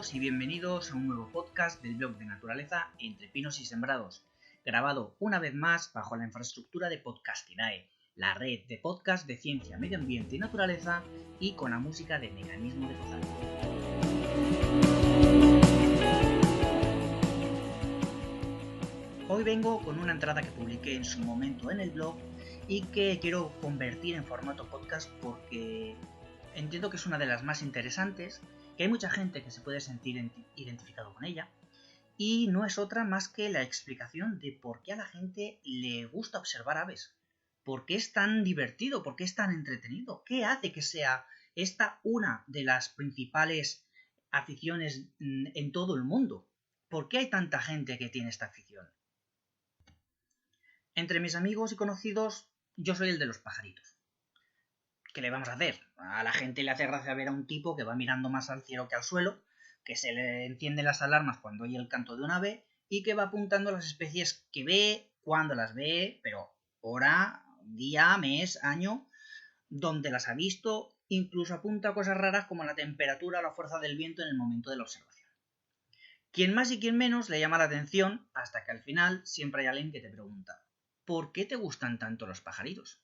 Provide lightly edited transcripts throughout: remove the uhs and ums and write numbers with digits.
todos y bienvenidos a un nuevo podcast del blog de naturaleza Entre Pinos y Sembrados, grabado una vez más bajo la infraestructura de Podcastinae, la red de podcast de ciencia, medio ambiente y naturaleza, y con la música de Mecanismo de Cozar. Hoy vengo con una entrada que publiqué en su momento en el blog y que quiero convertir en formato podcast porque entiendo que es una de las más interesantes, que hay mucha gente que se puede sentir identificado con ella, y no es otra más que la explicación de por qué a la gente le gusta observar aves, por qué es tan divertido, por qué es tan entretenido, qué hace que sea esta una de las principales aficiones en todo el mundo, por qué hay tanta gente que tiene esta afición. Entre mis amigos y conocidos, yo soy el de los pajaritos. ¿Qué le vamos a hacer? A la gente le hace gracia ver a un tipo que va mirando más al cielo que al suelo, que se le encienden las alarmas cuando oye el canto de un ave y que va apuntando las especies que ve, cuándo las ve, pero hora, día, mes, año, donde las ha visto, incluso apunta cosas raras como la temperatura o la fuerza del viento en el momento de la observación. Quien más y quien menos le llama la atención hasta que al final siempre hay alguien que te pregunta: ¿por qué te gustan tanto los pajaritos?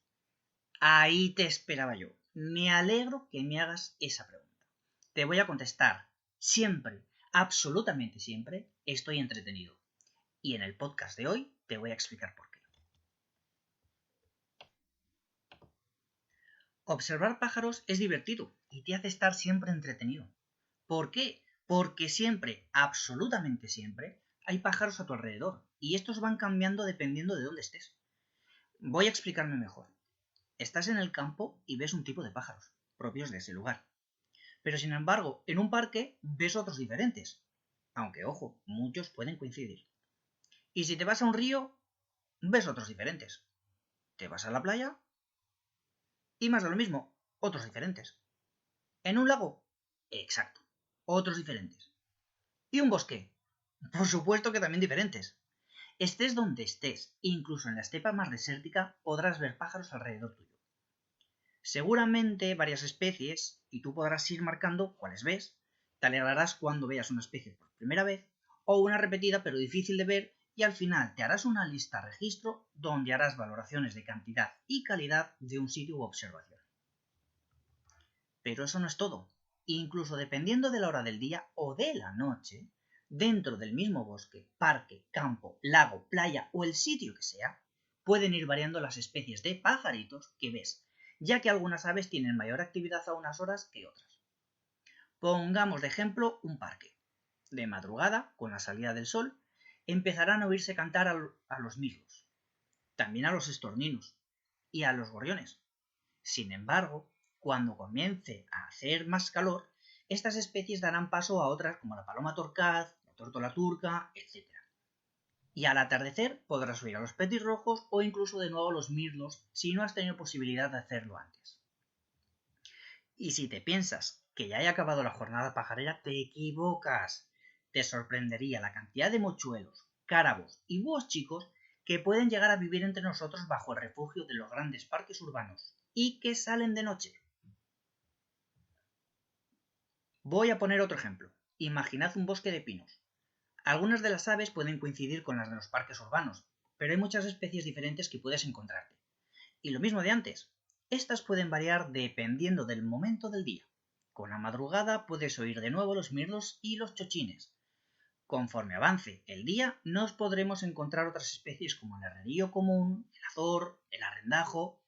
Ahí te esperaba yo. Me alegro que me hagas esa pregunta. Te voy a contestar. Siempre, absolutamente siempre, estoy entretenido. Y en el podcast de hoy te voy a explicar por qué. Observar pájaros es divertido y te hace estar siempre entretenido. ¿Por qué? Porque siempre, absolutamente siempre, hay pájaros a tu alrededor y estos van cambiando dependiendo de dónde estés. Voy a explicarme mejor. Estás en el campo y ves un tipo de pájaros, propios de ese lugar. Pero sin embargo, en un parque ves otros diferentes. Aunque, ojo, muchos pueden coincidir. Y si te vas a un río, ves otros diferentes. Te vas a la playa y más de lo mismo, otros diferentes. En un lago, exacto, otros diferentes. ¿Y un bosque? Por supuesto que también diferentes. Estés donde estés, incluso en la estepa más desértica, podrás ver pájaros alrededor tuyo. Seguramente varias especies, y tú podrás ir marcando cuáles ves. Te alegrarás cuando veas una especie por primera vez, o una repetida pero difícil de ver, y al final te harás una lista registro donde harás valoraciones de cantidad y calidad de un sitio u observación. Pero eso no es todo. Incluso dependiendo de la hora del día o de la noche, dentro del mismo bosque, parque, campo, lago, playa o el sitio que sea, pueden ir variando las especies de pajaritos que ves, ya que algunas aves tienen mayor actividad a unas horas que otras. Pongamos de ejemplo un parque. De madrugada, con la salida del sol, empezarán a oírse cantar a los mirlos, también a los estorninos y a los gorriones. Sin embargo, cuando comience a hacer más calor, estas especies darán paso a otras como la paloma torcaz, la tórtola turca, etc. Y al atardecer podrás oír a los petirrojos o incluso de nuevo a los mirlos si no has tenido posibilidad de hacerlo antes. Y si te piensas que ya haya acabado la jornada pajarera, te equivocas. Te sorprendería la cantidad de mochuelos, cárabos y búhos chicos que pueden llegar a vivir entre nosotros bajo el refugio de los grandes parques urbanos y que salen de noche. Voy a poner otro ejemplo. Imaginad un bosque de pinos. Algunas de las aves pueden coincidir con las de los parques urbanos, pero hay muchas especies diferentes que puedes encontrarte. Y lo mismo de antes. Estas pueden variar dependiendo del momento del día. Con la madrugada puedes oír de nuevo los mirlos y los chochines. Conforme avance el día, nos podremos encontrar otras especies como el herrerío común, el azor, el arrendajo,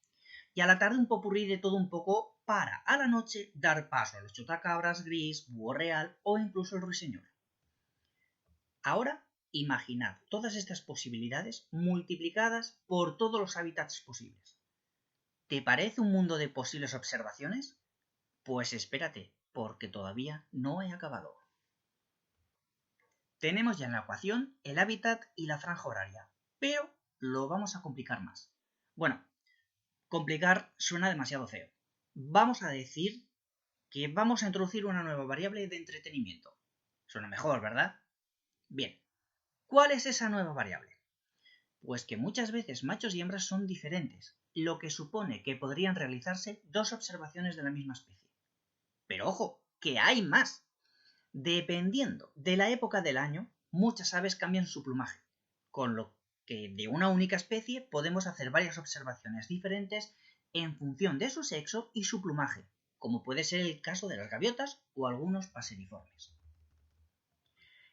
y a la tarde un popurrí de todo un poco para, a la noche, dar paso a los chotacabras gris, búho real o incluso el ruiseñor. Ahora, imaginad todas estas posibilidades multiplicadas por todos los hábitats posibles. ¿Te parece un mundo de posibles observaciones? Pues espérate, porque todavía no he acabado. Tenemos ya en la ecuación el hábitat y la franja horaria, pero lo vamos a complicar más. Bueno, complicar suena demasiado feo. Vamos a decir que vamos a introducir una nueva variable de entretenimiento. Suena mejor, ¿verdad? Bien, ¿cuál es esa nueva variable? Pues que muchas veces machos y hembras son diferentes, lo que supone que podrían realizarse dos observaciones de la misma especie. Pero ojo, que hay más. Dependiendo de la época del año, muchas aves cambian su plumaje, con lo que de una única especie podemos hacer varias observaciones diferentes en función de su sexo y su plumaje, como puede ser el caso de las gaviotas o algunos paseriformes.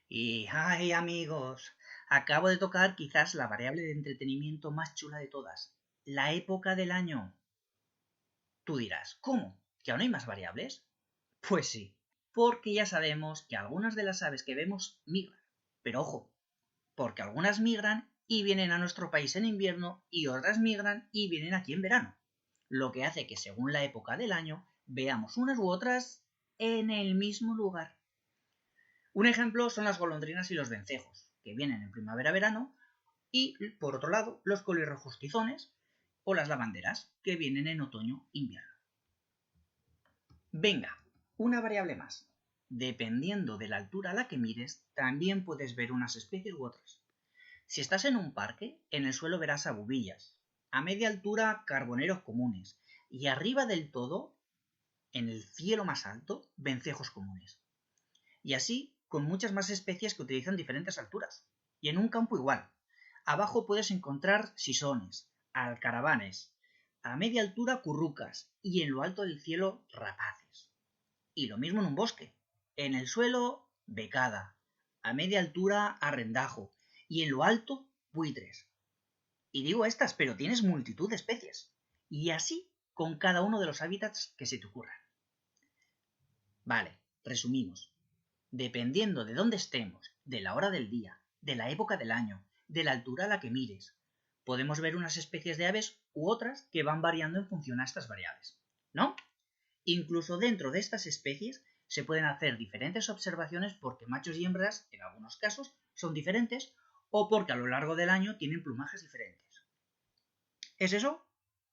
Y ¡ay, amigos! Acabo de tocar quizás la variable de entretenimiento más chula de todas, la época del año. Tú dirás, ¿cómo? ¿Que aún hay más variables? Pues sí, porque ya sabemos que algunas de las aves que vemos migran. Pero ojo, porque algunas migran y vienen a nuestro país en invierno y otras migran y vienen aquí en verano. Lo que hace que según la época del año veamos unas u otras en el mismo lugar. Un ejemplo son las golondrinas y los vencejos, que vienen en primavera-verano, y por otro lado los colirrojos tizones o las lavanderas, que vienen en otoño-invierno. Venga, una variable más. Dependiendo de la altura a la que mires, también puedes ver unas especies u otras. Si estás en un parque, en el suelo verás abubillas, a media altura carboneros comunes, y arriba del todo, en el cielo más alto, vencejos comunes. Y así con muchas más especies que utilizan diferentes alturas. Y en un campo igual. Abajo puedes encontrar sisones, alcaravanes, a media altura currucas y en lo alto del cielo rapaces. Y lo mismo en un bosque. En el suelo, becada, a media altura arrendajo y en lo alto buitres. Y digo estas, pero tienes multitud de especies. Y así con cada uno de los hábitats que se te ocurran. Vale, resumimos. Dependiendo de dónde estemos, de la hora del día, de la época del año, de la altura a la que mires, podemos ver unas especies de aves u otras que van variando en función a estas variables, ¿no? Incluso dentro de estas especies se pueden hacer diferentes observaciones porque machos y hembras, en algunos casos, son diferentes o porque a lo largo del año tienen plumajes diferentes. ¿Es eso?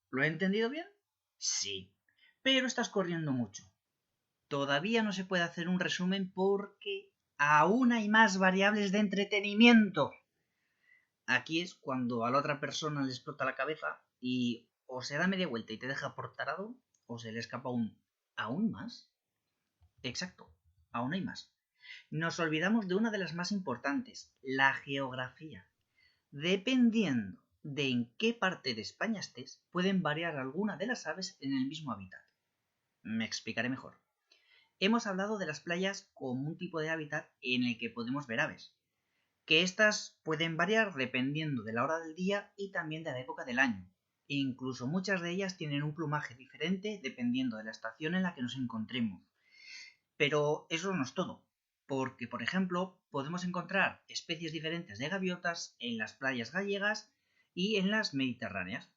¿Lo he entendido bien? Sí, pero estás corriendo mucho. Todavía no se puede hacer un resumen porque aún hay más variables de entretenimiento. Aquí es cuando a la otra persona le explota la cabeza y o se da media vuelta y te deja por tarado o se le escapa un ¿aún más? Exacto, aún hay más. Nos olvidamos de una de las más importantes, la geografía. Dependiendo de en qué parte de España estés, pueden variar alguna de las aves en el mismo hábitat. Me explicaré mejor. Hemos hablado de las playas como un tipo de hábitat en el que podemos ver aves, que éstas pueden variar dependiendo de la hora del día y también de la época del año. E incluso muchas de ellas tienen un plumaje diferente dependiendo de la estación en la que nos encontremos. Pero eso no es todo, porque por ejemplo podemos encontrar especies diferentes de gaviotas en las playas gallegas y en las mediterráneas,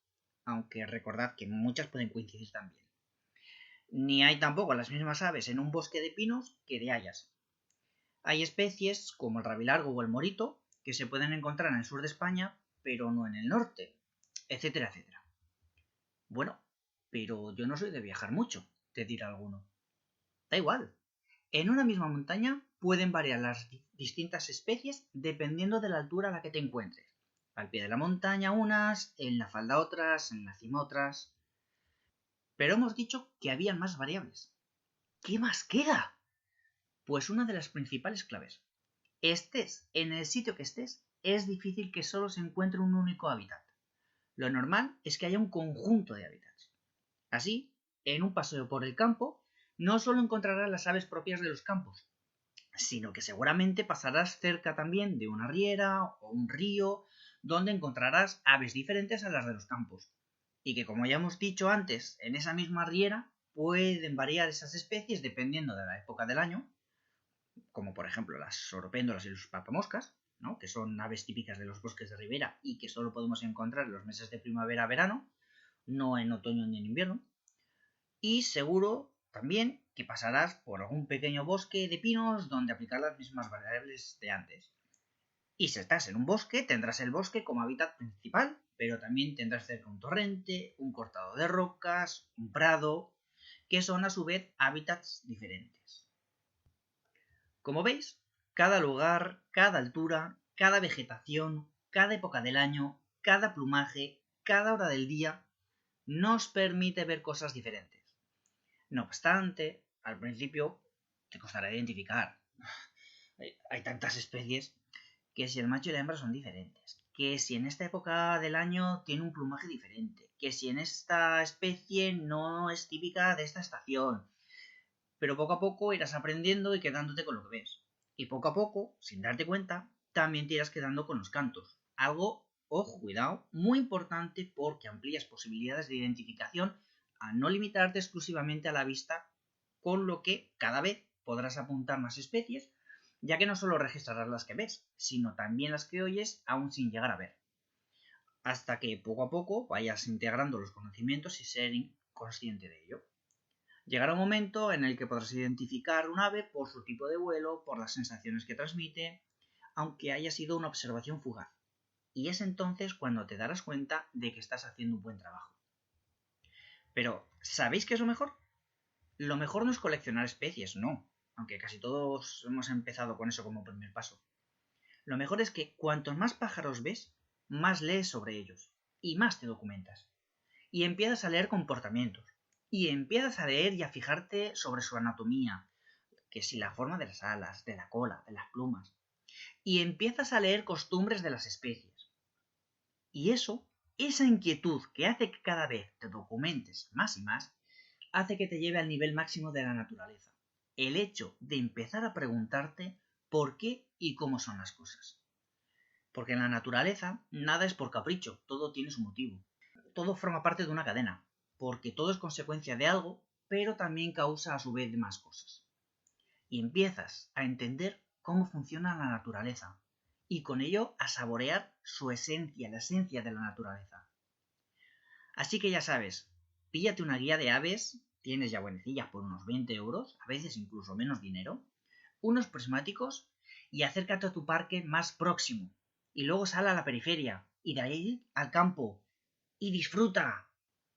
aunque recordad que muchas pueden coincidir también. Ni hay tampoco las mismas aves en un bosque de pinos que de hayas. Hay especies, como el rabilargo o el morito, que se pueden encontrar en el sur de España, pero no en el norte, etcétera, etcétera. Bueno, pero yo no soy de viajar mucho, te dirá alguno. Da igual. En una misma montaña pueden variar las distintas especies dependiendo de la altura a la que te encuentres. Al pie de la montaña unas, en la falda otras, en la cima otras. Pero hemos dicho que había más variables. ¿Qué más queda? Pues una de las principales claves. Estés en el sitio que estés, es difícil que solo se encuentre un único hábitat. Lo normal es que haya un conjunto de hábitats. Así, en un paseo por el campo, no solo encontrarás las aves propias de los campos, sino que seguramente pasarás cerca también de una riera o un río, donde encontrarás aves diferentes a las de los campos. Y que, como ya hemos dicho antes, en esa misma riera pueden variar esas especies dependiendo de la época del año, como por ejemplo las soropéndolas y los papamoscas, ¿no? Que son aves típicas de los bosques de ribera y que solo podemos encontrar en los meses de primavera-verano, no en otoño ni en invierno. Y seguro también que pasarás por algún pequeño bosque de pinos donde aplicar las mismas variables de antes. Y si estás en un bosque, tendrás el bosque como hábitat principal, pero también tendrás cerca un torrente, un cortado de rocas, un prado, que son a su vez hábitats diferentes. Como veis, cada lugar, cada altura, cada vegetación, cada época del año, cada plumaje, cada hora del día, nos permite ver cosas diferentes. No obstante, al principio te costará identificar hay tantas especies, que si el macho y la hembra son diferentes, que si en esta época del año tiene un plumaje diferente, que si en esta especie no es típica de esta estación. Pero poco a poco irás aprendiendo y quedándote con lo que ves. Y poco a poco, sin darte cuenta, también te irás quedando con los cantos. Algo, ojo, cuidado, muy importante porque amplías posibilidades de identificación a no limitarte exclusivamente a la vista, con lo que cada vez podrás apuntar más especies, ya que no solo registrarás las que ves, sino también las que oyes aún sin llegar a ver. Hasta que poco a poco vayas integrando los conocimientos y ser consciente de ello. Llegará un momento en el que podrás identificar un ave por su tipo de vuelo, por las sensaciones que transmite, aunque haya sido una observación fugaz. Y es entonces cuando te darás cuenta de que estás haciendo un buen trabajo. Pero, ¿sabéis qué es lo mejor? Lo mejor no es coleccionar especies, no, aunque casi todos hemos empezado con eso como primer paso. Lo mejor es que cuantos más pájaros ves, más lees sobre ellos, y más te documentas. Y empiezas a leer comportamientos, y empiezas a leer y a fijarte sobre su anatomía, que si la forma de las alas, de la cola, de las plumas, y empiezas a leer costumbres de las especies. Y eso, esa inquietud que hace que cada vez te documentes más y más, hace que te lleve al nivel máximo de la naturaleza. El hecho de empezar a preguntarte por qué y cómo son las cosas. Porque en la naturaleza nada es por capricho, todo tiene su motivo. Todo forma parte de una cadena, porque todo es consecuencia de algo, pero también causa a su vez más cosas. Y empiezas a entender cómo funciona la naturaleza, y con ello a saborear su esencia, la esencia de la naturaleza. Así que ya sabes, píllate una guía de aves, tienes ya buenecillas por unos 20 euros, a veces incluso menos dinero, unos prismáticos y acércate a tu parque más próximo. Y luego sal a la periferia, y de ahí al campo, y disfruta.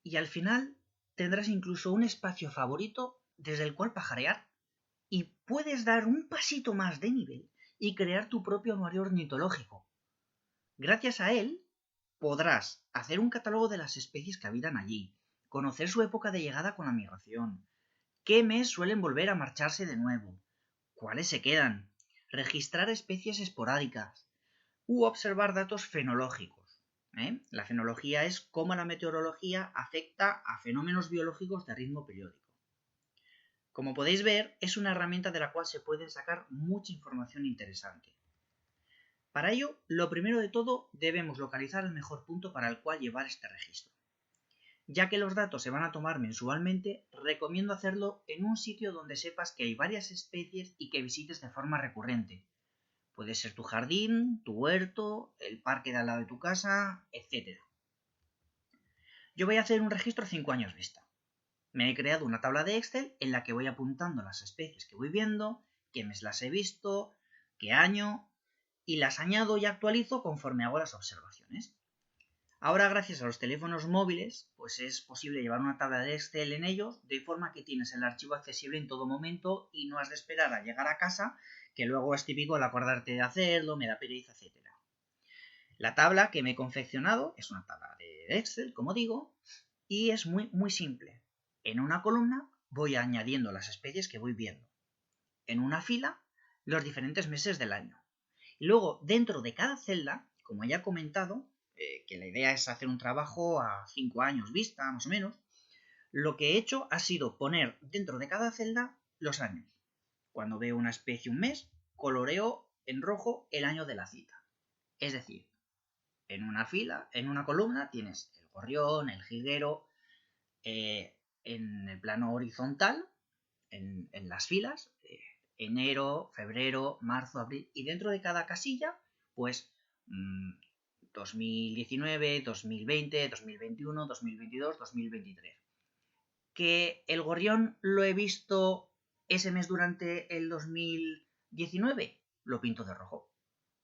Y al final tendrás incluso un espacio favorito desde el cual pajarear. Y puedes dar un pasito más de nivel y crear tu propio anuario ornitológico. Gracias a él podrás hacer un catálogo de las especies que habitan allí, conocer su época de llegada con la migración, qué mes suelen volver a marcharse de nuevo, cuáles se quedan, registrar especies esporádicas u observar datos fenológicos. La fenología es cómo la meteorología afecta a fenómenos biológicos de ritmo periódico. Como podéis ver, es una herramienta de la cual se puede sacar mucha información interesante. Para ello, lo primero de todo, debemos localizar el mejor punto para el cual llevar este registro. Ya que los datos se van a tomar mensualmente, recomiendo hacerlo en un sitio donde sepas que hay varias especies y que visites de forma recurrente. Puede ser tu jardín, tu huerto, el parque de al lado de tu casa, etc. Yo voy a hacer un registro a 5 años vista. Me he creado una tabla de Excel en la que voy apuntando las especies que voy viendo, qué mes las he visto, qué año, y las añado y actualizo conforme hago las observaciones. Ahora, gracias a los teléfonos móviles, pues es posible llevar una tabla de Excel en ellos, de forma que tienes el archivo accesible en todo momento y no has de esperar a llegar a casa, que luego es típico el acordarte de hacerlo, me da pereza, etc. La tabla que me he confeccionado es una tabla de Excel, como digo, y es muy simple. En una columna voy añadiendo las especies que voy viendo. En una fila, los diferentes meses del año. Y luego, dentro de cada celda, como ya he comentado, que la idea es hacer un trabajo a 5 años vista, más o menos, lo que he hecho ha sido poner dentro de cada celda los años. Cuando veo una especie un mes, coloreo en rojo el año de la cita. Es decir, en una fila, en una columna, tienes el gorrión, el jilguero, en el plano horizontal, en las filas, enero, febrero, marzo, abril, y dentro de cada casilla, pues 2019, 2020, 2021, 2022, 2023. Que el gorrión lo he visto ese mes durante el 2019, lo pinto de rojo.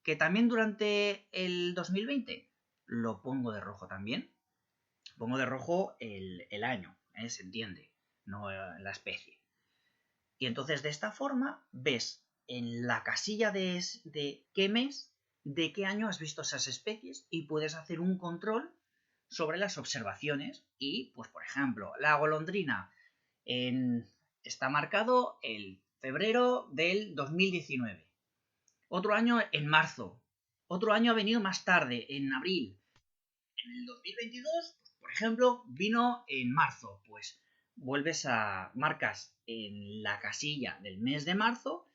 Que también durante el 2020 lo pongo de rojo también. Pongo de rojo el año, se entiende, no la especie. Y entonces de esta forma ves en la casilla de qué mes, de qué año has visto esas especies y puedes hacer un control sobre las observaciones. Y, pues por ejemplo, la golondrina está marcado el febrero del 2019. Otro año en marzo. Otro año ha venido más tarde, en abril. En el 2022, por ejemplo, vino en marzo. Pues vuelves a marcas en la casilla del mes de marzo,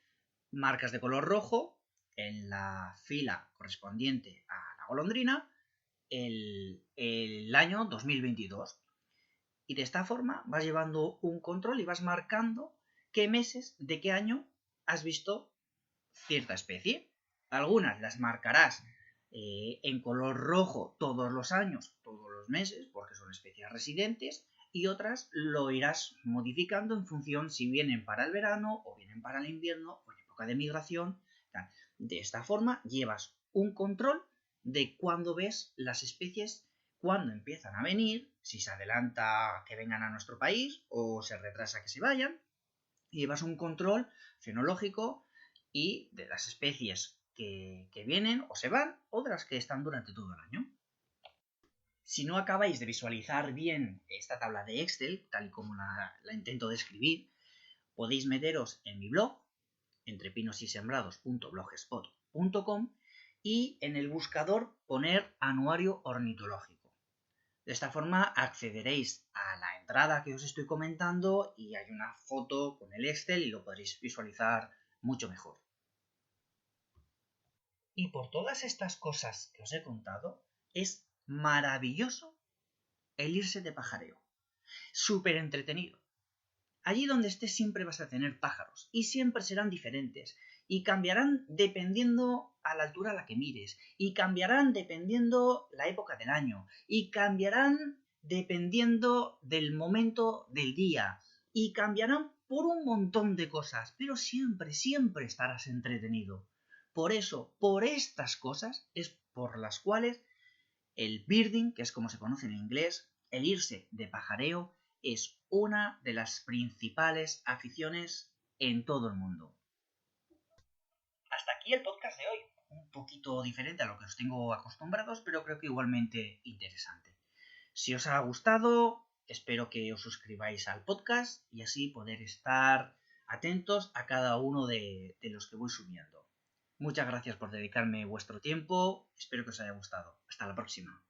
marcas de color rojo en la fila correspondiente a la golondrina el año 2022. Y de esta forma vas llevando un control y vas marcando qué meses de qué año has visto cierta especie. Algunas las marcarás en color rojo todos los años, todos los meses, porque son especies residentes, y otras lo irás modificando en función si vienen para el verano o vienen para el invierno o en época de migración. De esta forma llevas un control de cuándo ves las especies, cuándo empiezan a venir, si se adelanta que vengan a nuestro país o se retrasa que se vayan. Y llevas un control fenológico y de las especies que vienen o se van o de las que están durante todo el año. Si no acabáis de visualizar bien esta tabla de Excel, tal y como la intento describir, podéis meteros en mi blog, entrepinosysembrados.blogspot.com, y en el buscador poner anuario ornitológico. De esta forma accederéis a la entrada que os estoy comentando y hay una foto con el Excel y lo podréis visualizar mucho mejor. Y por todas estas cosas que os he contado, es maravilloso el irse de pajareo. Súper entretenido. Allí donde estés siempre vas a tener pájaros y siempre serán diferentes y cambiarán dependiendo a la altura a la que mires y cambiarán dependiendo la época del año y cambiarán dependiendo del momento del día y cambiarán por un montón de cosas, pero siempre, siempre estarás entretenido. Por eso, por estas cosas es por las cuales el birding, que es como se conoce en inglés, el irse de pajareo, es una de las principales aficiones en todo el mundo. Hasta aquí el podcast de hoy. Un poquito diferente a lo que os tengo acostumbrados, pero creo que igualmente interesante. Si os ha gustado, espero que os suscribáis al podcast y así poder estar atentos a cada uno de los que voy subiendo. Muchas gracias por dedicarme vuestro tiempo. Espero que os haya gustado. Hasta la próxima.